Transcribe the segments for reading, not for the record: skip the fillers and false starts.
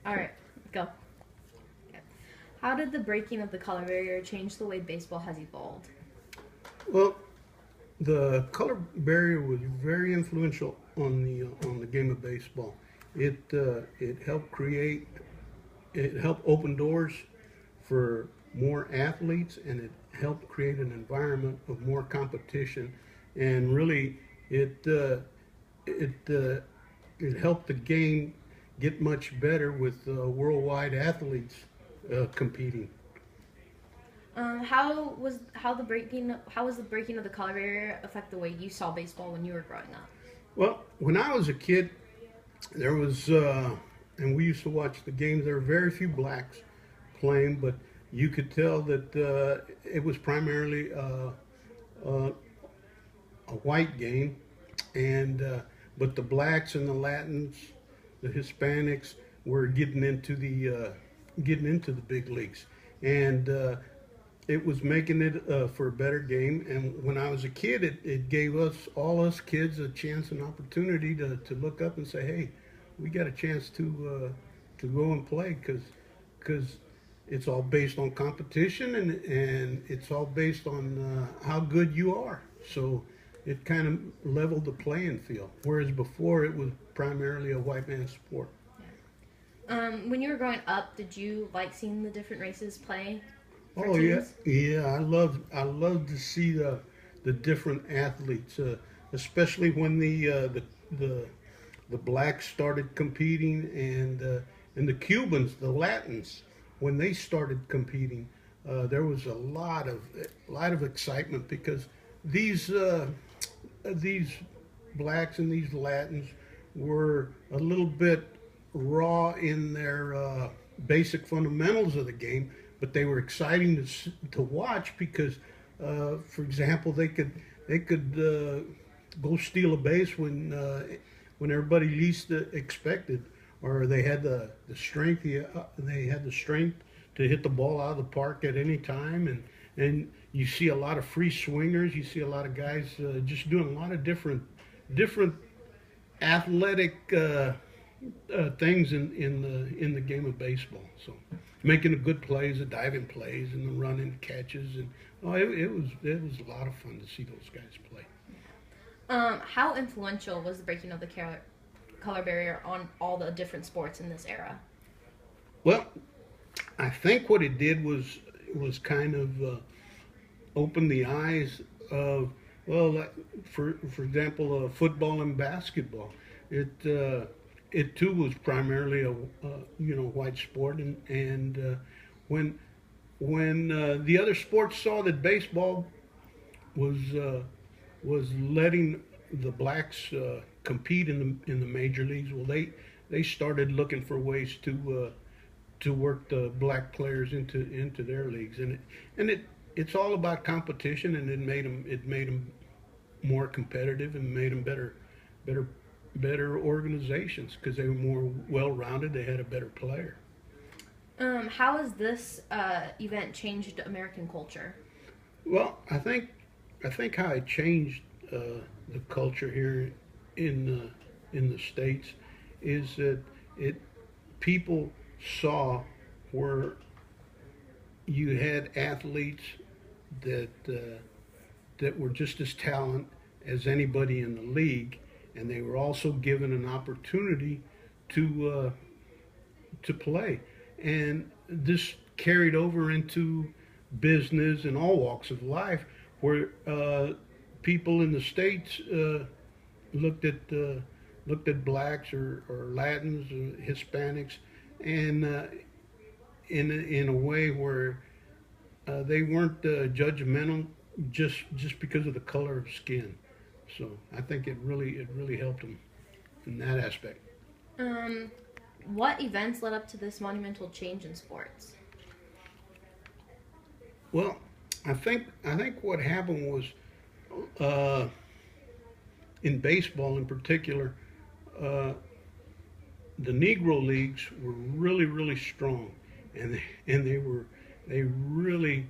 All right, go. Okay. How did the breaking of the color barrier change the way baseball has evolved? Well, the color barrier was very influential on the game of baseball. It helped create, it helped open doors for more athletes, and it helped create an environment of more competition. And really, it uh, it uh, it helped the game get much better with worldwide athletes competing. How was the breaking of the color barrier affect the way you saw baseball when you were growing up? Well, when I was a kid, there was, and we used to watch the games. There were very few blacks playing, but you could tell that it was primarily uh, a white game, and but the blacks and the Latins, the Hispanics were getting into the big leagues, and it was making it for a better game. And when I was a kid, it gave all us kids a chance, an opportunity to look up and say, hey, we got a chance to go and play because it's all based on competition and it's all based on how good you are. So it kind of leveled the playing field, whereas before it was primarily a white man's sport. When you were growing up, did you like seeing the different races play for Oh yeah, teams? yeah. I love to see the different athletes, especially when the the blacks started competing and the Cubans, the Latins, when they started competing, there was a lot of excitement because these these blacks and these Latins were a little bit raw in their basic fundamentals of the game, but they were exciting to watch because, for example, they could go steal a base when everybody least expected, or they had the strength to hit the ball out of the park at any time, and you see a lot of free swingers. You see a lot of guys just doing a lot of different athletic things in the game of baseball. So making the good plays, the diving plays, and the running catches, and it was a lot of fun to see those guys play. How influential was the breaking of the color barrier on all the different sports in this era? Well, I think what it did was kind of open the eyes of, well, like, for example, football and basketball. It it too was primarily a white sport, and when the other sports saw that baseball was was letting the blacks compete in the major leagues, well, they started looking for ways to work the black players into their leagues, and it's all about competition, and it made them more competitive and made them better better organizations because they were more well rounded. They had a better player. How has this event changed American culture? Well, I think how it changed the culture here in the states is that it people saw where you had athletes that that were just as talented as anybody in the league, and they were also given an opportunity to play, and this carried over into business and all walks of life, where people in the states looked at uh, looked at blacks or Latins, or Hispanics, and in a way where they weren't judgmental just because of the color of skin. So I think it really helped them in that aspect. Um, what events led up to this monumental change in sports? Well, I think what happened was uh, in baseball in particular, uh, the Negro leagues were really strong, and they really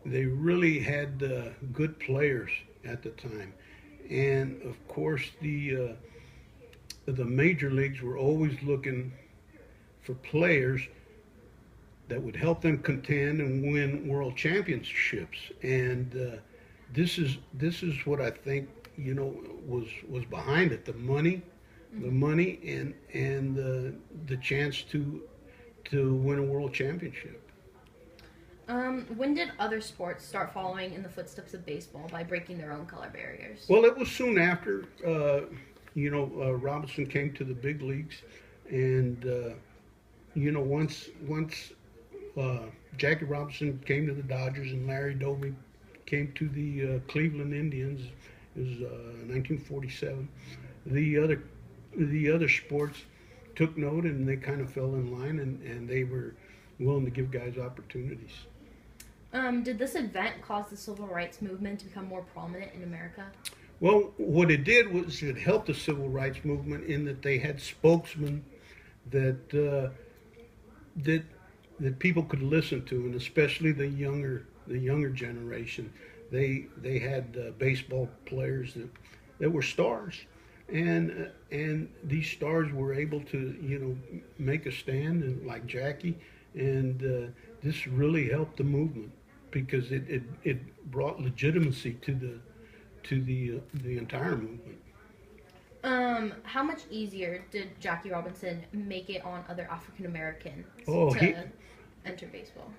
they really had good players at the time, and of course the major leagues were always looking for players that would help them contend and win world championships. And this is what I think, was behind it. The money, and the chance to win a world championship. When did other sports start following in the footsteps of baseball by breaking their own color barriers? Well, it was soon after, Robinson came to the big leagues, and once Jackie Robinson came to the Dodgers and Larry Doby came to the Cleveland Indians. It was 1947. The other sports took note, and they kind of fell in line, and they were willing to give guys opportunities. Did this event cause the civil rights movement to become more prominent in America? Well, what it did was it helped the civil rights movement in that they had spokesmen that that people could listen to, and especially the younger generation. They had baseball players that were stars, and these stars were able to make a stand, and like Jackie, and this really helped the movement because it brought legitimacy to the entire movement. How much easier did Jackie Robinson make it on other African Americans to enter baseball?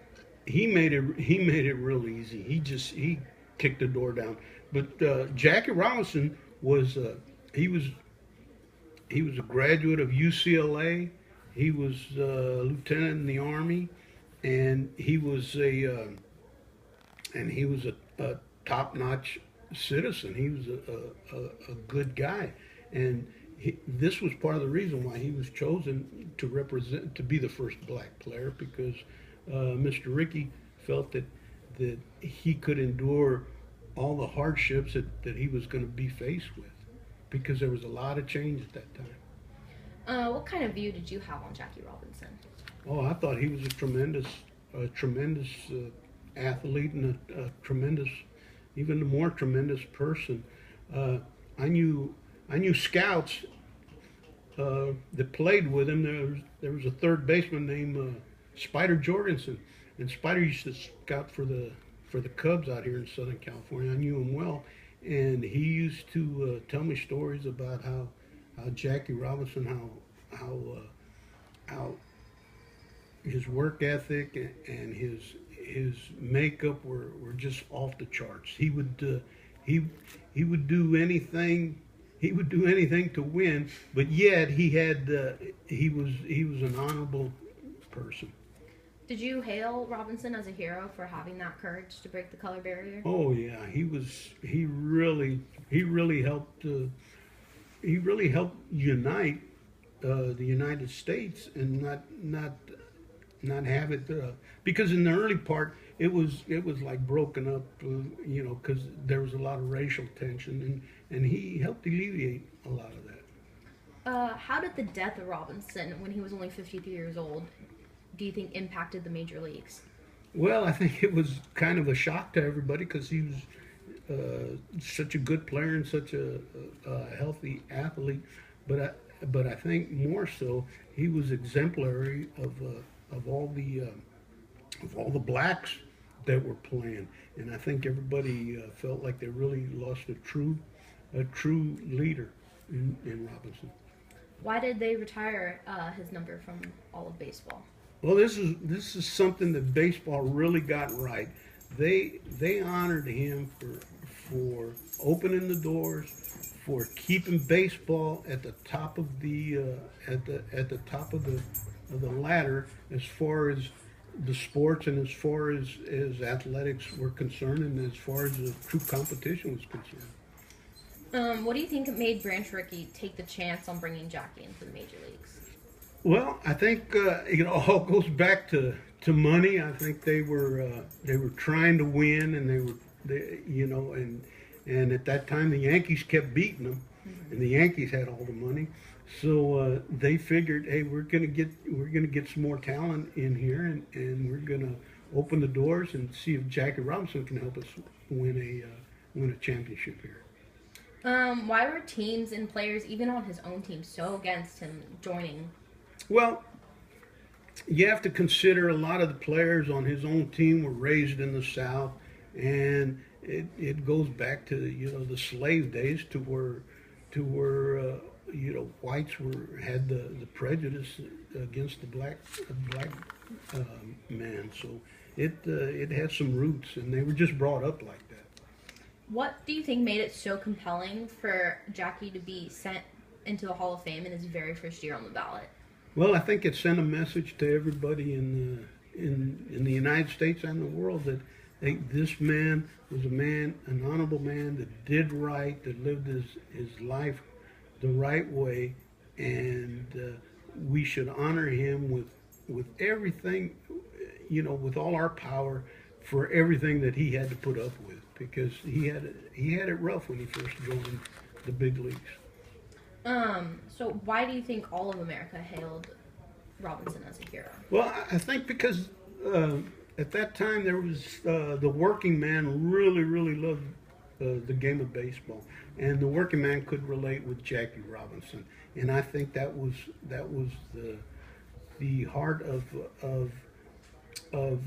He made it real easy. He kicked the door down. But Jackie Robinson was he was a graduate of UCLA. He was a lieutenant in the Army, and he was a top-notch citizen. He was a good guy, and this was part of the reason why he was chosen to be the first black player, because Mr. Rickey felt that he could endure all the hardships that he was going to be faced with, because there was a lot of change at that time. What kind of view did you have on Jackie Robinson? Oh, I thought he was a tremendous athlete, and a tremendous, even a more tremendous person. I knew scouts that played with him. There was a third baseman named Spider Jorgensen, and Spider used to scout for the Cubs out here in Southern California. I knew him well, and he used to tell me stories about how Jackie Robinson, how his work ethic and his makeup were just off the charts. He would do anything. He would do anything to win, but yet he was an honorable person. Did you hail Robinson as a hero for having that courage to break the color barrier? Oh yeah, he really helped. He really helped unite the United States, and not have it because in the early part it was like broken up, because there was a lot of racial tension, and he helped alleviate a lot of that. How did the death of Robinson, when he was only 53 years old, do you think impacted the major leagues? Well, I think it was kind of a shock to everybody because he was such a good player and such a healthy athlete, but I think more so he was exemplary of all the blacks that were playing, and I think everybody felt like they really lost a true leader in Robinson. Why did they retire his number from all of baseball? Well, this is something that baseball really got right. They honored him for opening the doors, for keeping baseball at the top of the top of the ladder as far as the sports and as far as athletics were concerned, and as far as the true competition was concerned. What do you think made Branch Rickey take the chance on bringing Jackie into the major leagues? Well, I think it all goes back to money. I think they were trying to win, and and at that time the Yankees kept beating them, and the Yankees had all the money, so they figured, hey, we're gonna get some more talent in here, and we're gonna open the doors and see if Jackie Robinson can help us win a championship here. Why were teams and players, even on his own team, so against him joining? Well, you have to consider a lot of the players on his own team were raised in the South, and it goes back to the slave days to where whites had the prejudice against the black man. So it has some roots, and they were just brought up like that. What do you think made it so compelling for Jackie to be sent into the Hall of Fame in his very first year on the ballot? Well, I think it sent a message to everybody in the United States and the world that this man was an honorable man that did right, that lived his life the right way, and we should honor him with everything, with all our power, for everything that he had to put up with, because he had it rough when he first joined the big leagues. So why do you think all of America hailed Robinson as a hero? Well, I think because at that time there was the working man really loved the game of baseball, and the working man could relate with Jackie Robinson, and I think that was the heart of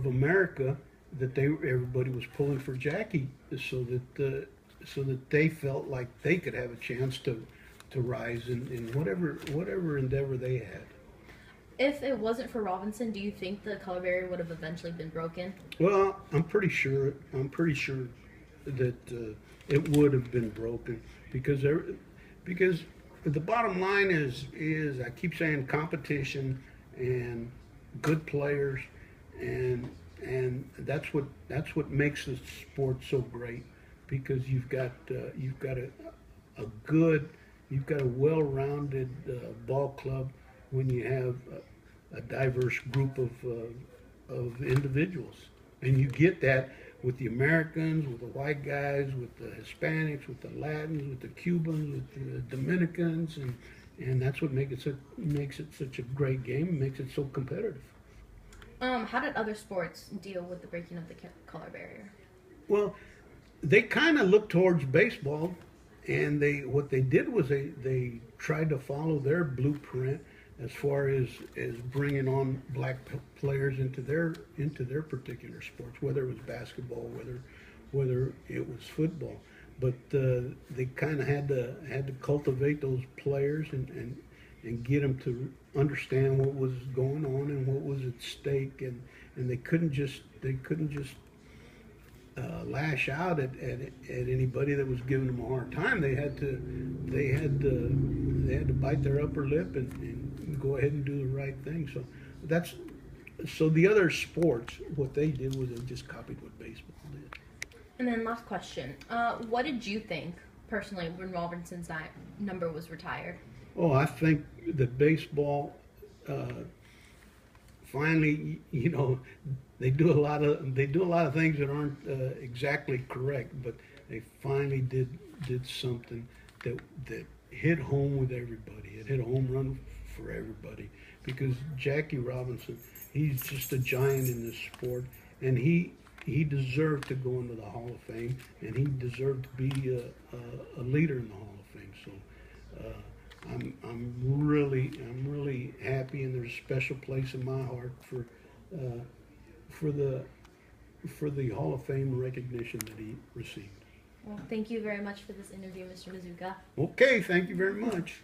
America, that everybody was pulling for Jackie, so that they felt like they could have a chance to rise in whatever endeavor they had. If it wasn't for Robinson, do you think the color barrier would have eventually been broken? Well, I'm pretty sure that it would have been broken, because the bottom line is I keep saying competition and good players, and that's what makes the sport so great, because you've got a well-rounded ball club when you have a diverse group of individuals, and you get that with the Americans, with the white guys, with the Hispanics, with the Latins, with the Cubans, with the Dominicans, and that's what makes it such a great game, and makes it so competitive. How did other sports deal with the breaking of the color barrier? Well, they kind of looked towards baseball, and what they did was they tried to follow their blueprint as far as bringing on black players into their particular sports, whether it was basketball, whether it was football. But they kind of had to cultivate those players and get them to understand what was going on and what was at stake, and they couldn't just lash out at anybody that was giving them a hard time. They had to bite their upper lip and go ahead and do the right thing. So the other sports, what they did was they just copied what baseball did. And then last question, what did you think personally when Robinson's number was retired? Oh, I think that baseball finally, they do a lot of things that aren't exactly correct, but they finally did something that hit home with everybody. It hit a home run for everybody, because Jackie Robinson, he's just a giant in this sport, and he deserved to go into the Hall of Fame, and he deserved to be a leader in the Hall of Fame. So I'm really happy, and there's a special place in my heart for the Hall of Fame recognition that he received. Well, thank you very much for this interview, Mr. Mazuka. Okay, thank you very much.